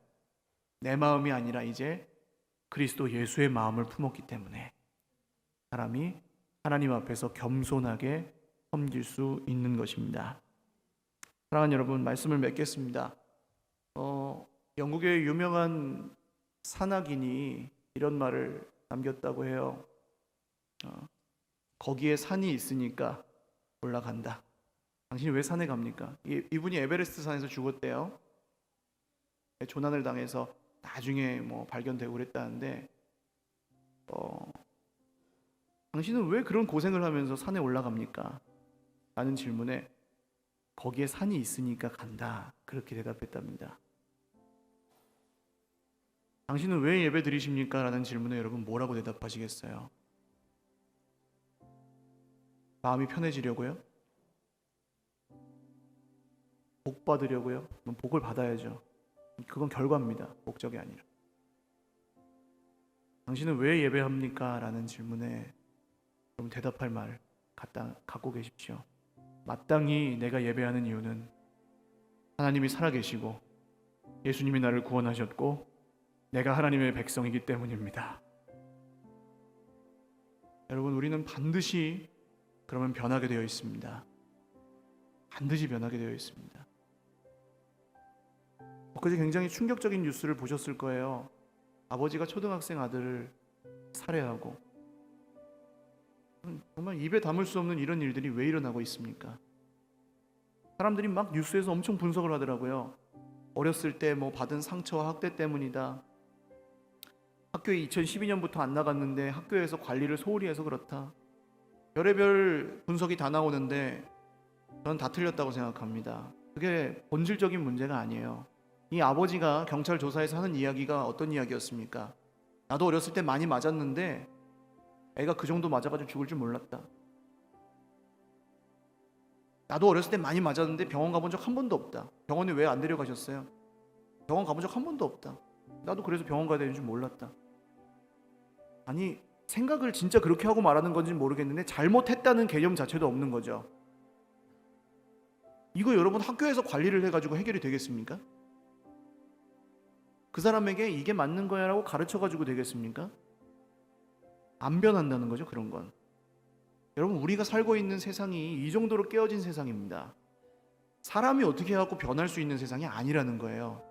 내 마음이 아니라 이제 그리스도 예수의 마음을 품었기 때문에 사람이 하나님 앞에서 겸손하게 섬길 수 있는 것입니다. 사랑하는 여러분, 말씀을 맺겠습니다. 영국의 유명한 산악인이 이런 말을 남겼다고 해요. 거기에 산이 있으니까 올라간다. 당신이 왜 산에 갑니까? 이분이 에베레스트 산에서 죽었대요. 조난을 당해서 나중에 발견되고 그랬다는데, 당신은 왜 그런 고생을 하면서 산에 올라갑니까? 라는 질문에 거기에 산이 있으니까 간다, 그렇게 대답했답니다. 당신은 왜 예배 드리십니까? 라는 질문에 여러분 뭐라고 대답하시겠어요? 마음이 편해지려고요? 복 받으려고요? 그럼 복을 받아야죠. 그건 결과입니다. 목적이 아니라. 당신은 왜 예배합니까? 라는 질문에 그럼 대답할 말 갖고 계십시오. 마땅히 내가 예배하는 이유는 하나님이 살아계시고 예수님이 나를 구원하셨고 내가 하나님의 백성이기 때문입니다. 여러분, 우리는 반드시 그러면 변하게 되어 있습니다. 반드시 변하게 되어 있습니다. 엊그제 굉장히 충격적인 뉴스를 보셨을 거예요. 아버지가 초등학생 아들을 살해하고, 정말 입에 담을 수 없는 이런 일들이 왜 일어나고 있습니까? 사람들이 막 뉴스에서 엄청 분석을 하더라고요. 어렸을 때 받은 상처와 학대 때문이다. 학교에 2012년부터 안 나갔는데 학교에서 관리를 소홀히 해서 그렇다. 별의별 분석이 다 나오는데 저는 다 틀렸다고 생각합니다. 그게 본질적인 문제가 아니에요. 이 아버지가 경찰 조사에서 하는 이야기가 어떤 이야기였습니까? 나도 어렸을 때 많이 맞았는데 애가 그 정도 맞아가지고 죽을 줄 몰랐다. 나도 어렸을 때 많이 맞았는데 병원 가본 적 한 번도 없다. 병원에 왜 안 데려가셨어요? 병원 가본 적 한 번도 없다. 나도 그래서 병원 가야 되는 줄 몰랐다. 아니, 생각을 진짜 그렇게 하고 말하는 건지 모르겠는데 잘못했다는 개념 자체도 없는 거죠. 이거 여러분 학교에서 관리를 해가지고 해결이 되겠습니까? 그 사람에게 이게 맞는 거야 라고 가르쳐가지고 되겠습니까? 안 변한다는 거죠. 그런 건 여러분, 우리가 살고 있는 세상이 이 정도로 깨어진 세상입니다. 사람이 어떻게 해갖고 변할 수 있는 세상이 아니라는 거예요.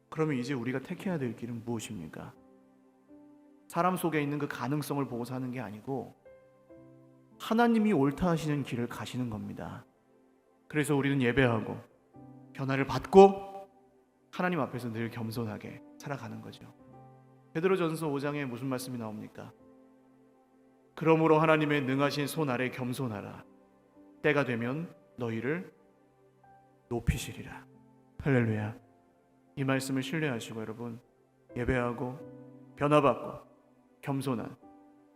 그러면 이제 우리가 택해야 될 길은 무엇입니까? 사람 속에 있는 그 가능성을 보고 사는 게 아니고 하나님이 옳다 하시는 길을 가시는 겁니다. 그래서 우리는 예배하고 변화를 받고 하나님 앞에서 늘 겸손하게 살아가는 거죠. 베드로전서 5장에 무슨 말씀이 나옵니까? 그러므로 하나님의 능하신 손 아래 겸손하라. 때가 되면 너희를 높이시리라. 할렐루야. 이 말씀을 신뢰하시고 여러분, 예배하고 변화받고 겸손한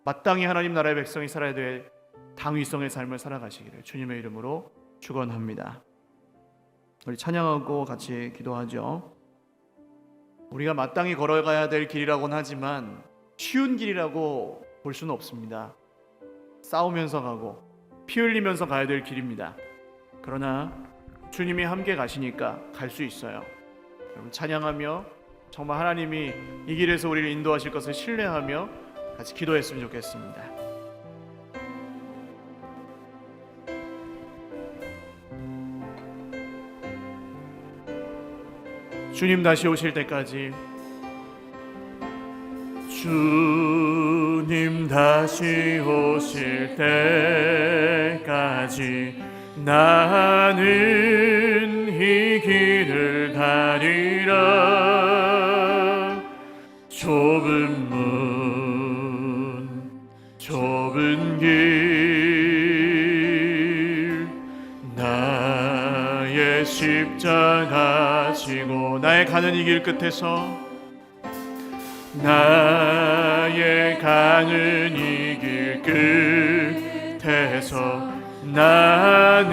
마땅히 하나님 나라의 백성이 살아야 될 당위성의 삶을 살아가시기를 주님의 이름으로 축원합니다. 우리 찬양하고 같이 기도하죠. 우리가 마땅히 걸어가야 될 길이라고는 하지만 쉬운 길이라고 볼 수는 없습니다. 싸우면서 가고 피 흘리면서 가야 될 길입니다. 그러나 주님이 함께 가시니까 갈 수 있어요. 여러분, 찬양하며 정말 하나님이 이 길에서 우리를 인도하실 것을 신뢰하며 같이 기도했으면 좋겠습니다. 주님 다시 오실 때까지, 주님 다시 오실 때까지 나는 이 길을 가리라. 좁은 문, 좁은 길, 나의 십자가 나의 가는 이 길 끝에서, 나의 가는 이 길 끝에서 나는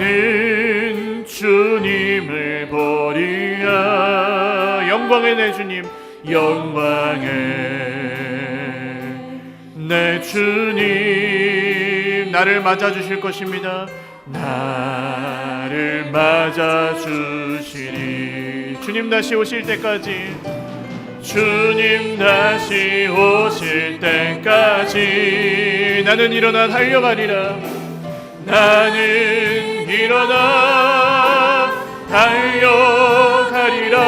주님을 보리라. 영광의 내 주님, 영광의 내 주님 나를 맞아주실 것입니다. 나를 맞아주시리. 주님 다시 오실 때까지, 주님 다시 오실 때까지 나는 일어나 달려가리라. 나는 일어나 달려가리라.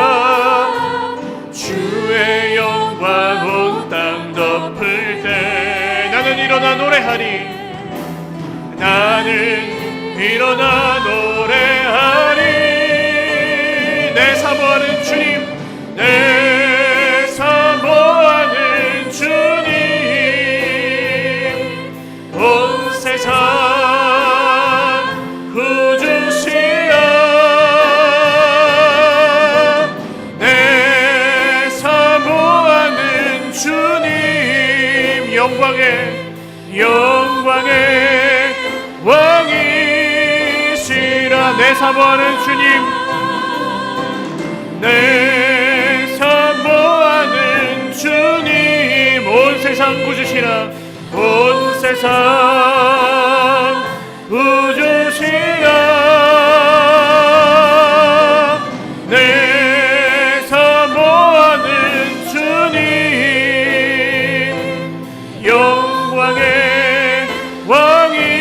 주의 영광 온 땅 덮을 때 나는 일어나 노래하리. 나는 일어나 노래하리. 내 사모하는 주님, 내 사모하는 주님, 온 세상 구주시라. 내 사모하는 주님, 영광의 왕이시라. 내 사모하는 주님, 내 사모하는 주님, 온 세상 구주시라. 온 세상 구주시라. 내 사모하는 주님, 영광의 왕이시라.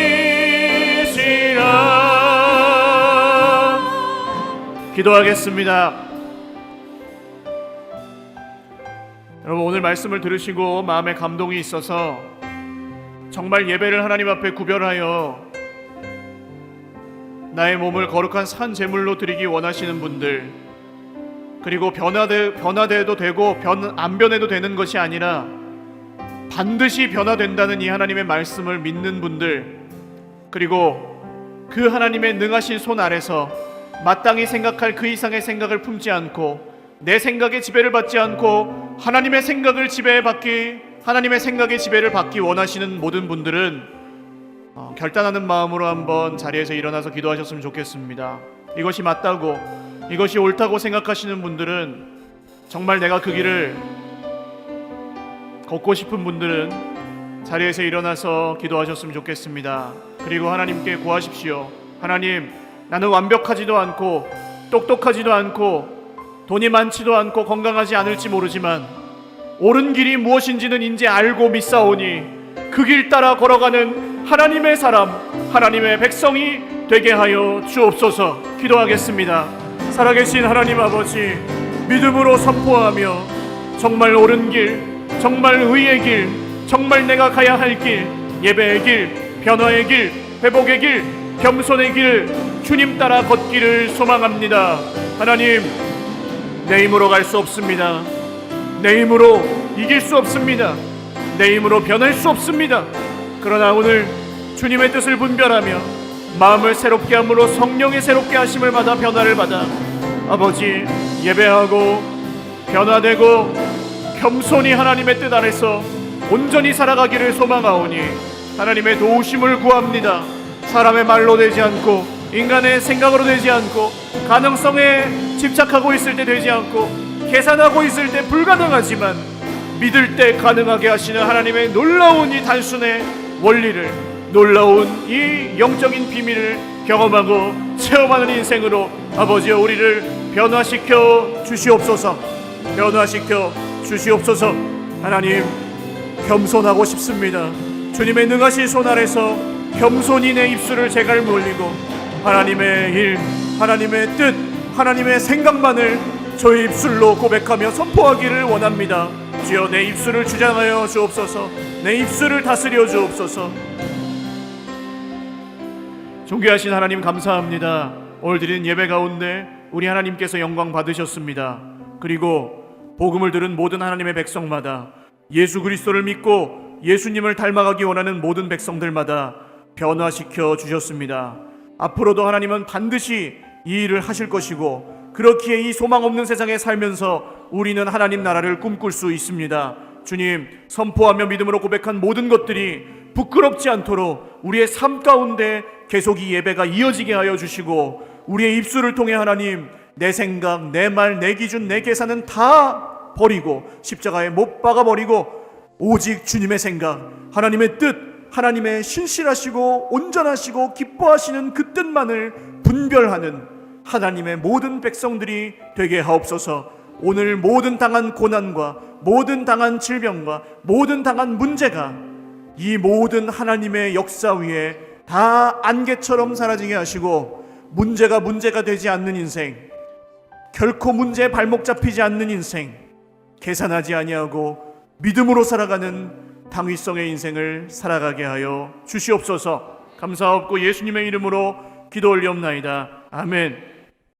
기도하겠습니다. 여러분, 오늘 말씀을 들으시고 마음에 감동이 있어서 정말 예배를 하나님 앞에 구별하여 나의 몸을 거룩한 산 제물로 드리기 원하시는 분들, 그리고 변화돼도 되고 안 변해도 되는 것이 아니라 반드시 변화된다는 이 하나님의 말씀을 믿는 분들, 그리고 그 하나님의 능하신 손 아래서 마땅히 생각할 그 이상의 생각을 품지 않고 내 생각의 지배를 받지 않고 하나님의 생각의 지배를 받기 원하시는 모든 분들은 결단하는 마음으로 한번 자리에서 일어나서 기도하셨으면 좋겠습니다. 이것이 맞다고, 이것이 옳다고 생각하시는 분들은, 정말 내가 그 길을 걷고 싶은 분들은 자리에서 일어나서 기도하셨으면 좋겠습니다. 그리고 하나님께 구하십시오. 하나님, 나는 완벽하지도 않고 똑똑하지도 않고 돈이 많지도 않고 건강하지 않을지 모르지만 옳은 길이 무엇인지는 이제 알고 믿사오니 그 길 따라 걸어가는 하나님의 사람, 하나님의 백성이 되게 하여 주옵소서. 기도하겠습니다. 살아계신 하나님 아버지, 믿음으로 선포하며 정말 옳은 길, 정말 의의 길, 정말 내가 가야 할 길, 예배의 길, 변화의 길, 회복의 길, 겸손의 길, 주님 따라 걷기를 소망합니다. 하나님, 내 힘으로 갈 수 없습니다. 내 힘으로 이길 수 없습니다. 내 힘으로 변할 수 없습니다. 그러나 오늘 주님의 뜻을 분별하며 마음을 새롭게 함으로 성령의 새롭게 하심을 받아 변화를 받아 아버지, 예배하고 변화되고 겸손히 하나님의 뜻 안에서 온전히 살아가기를 소망하오니 하나님의 도우심을 구합니다. 사람의 말로 되지 않고 인간의 생각으로 되지 않고 가능성에 집착하고 있을 때 되지 않고 계산하고 있을 때 불가능하지만 믿을 때 가능하게 하시는 하나님의 놀라운 이 단순의 원리를, 놀라운 이 영적인 비밀을 경험하고 체험하는 인생으로 아버지여 우리를 변화시켜 주시옵소서. 변화시켜 주시옵소서. 하나님, 겸손하고 싶습니다. 주님의 능하신 손 아래서 겸손히 내 입술을 제갈 몰리고 하나님의 일, 하나님의 뜻, 하나님의 생각만을 저희 입술로 고백하며 선포하기를 원합니다. 주여, 내 입술을 주장하여 주옵소서. 내 입술을 다스려 주옵소서. 존귀하신 하나님, 감사합니다. 오늘 드리는 예배 가운데 우리 하나님께서 영광 받으셨습니다. 그리고 복음을 들은 모든 하나님의 백성마다, 예수 그리스도를 믿고 예수님을 닮아가기 원하는 모든 백성들마다 변화시켜 주셨습니다. 앞으로도 하나님은 반드시 이 일을 하실 것이고 그렇기에 이 소망 없는 세상에 살면서 우리는 하나님 나라를 꿈꿀 수 있습니다. 주님, 선포하며 믿음으로 고백한 모든 것들이 부끄럽지 않도록 우리의 삶 가운데 계속 이 예배가 이어지게 하여 주시고, 우리의 입술을 통해 하나님, 내 생각, 내 말, 내 기준, 내 계산은 다 버리고 십자가에 못 박아 버리고 오직 주님의 생각, 하나님의 뜻, 하나님의 신실하시고 온전하시고 기뻐하시는 그 뜻만을 분별하는 하나님의 모든 백성들이 되게 하옵소서. 오늘 모든 당한 고난과 모든 당한 질병과 모든 당한 문제가 이 모든 하나님의 역사 위에 다 안개처럼 사라지게 하시고, 문제가 되지 않는 인생, 결코 문제에 발목 잡히지 않는 인생, 계산하지 아니하고 믿음으로 살아가는 당위성의 인생을 살아가게 하여 주시옵소서. 감사하옵고 예수님의 이름으로 기도 올리옵나이다. 아멘.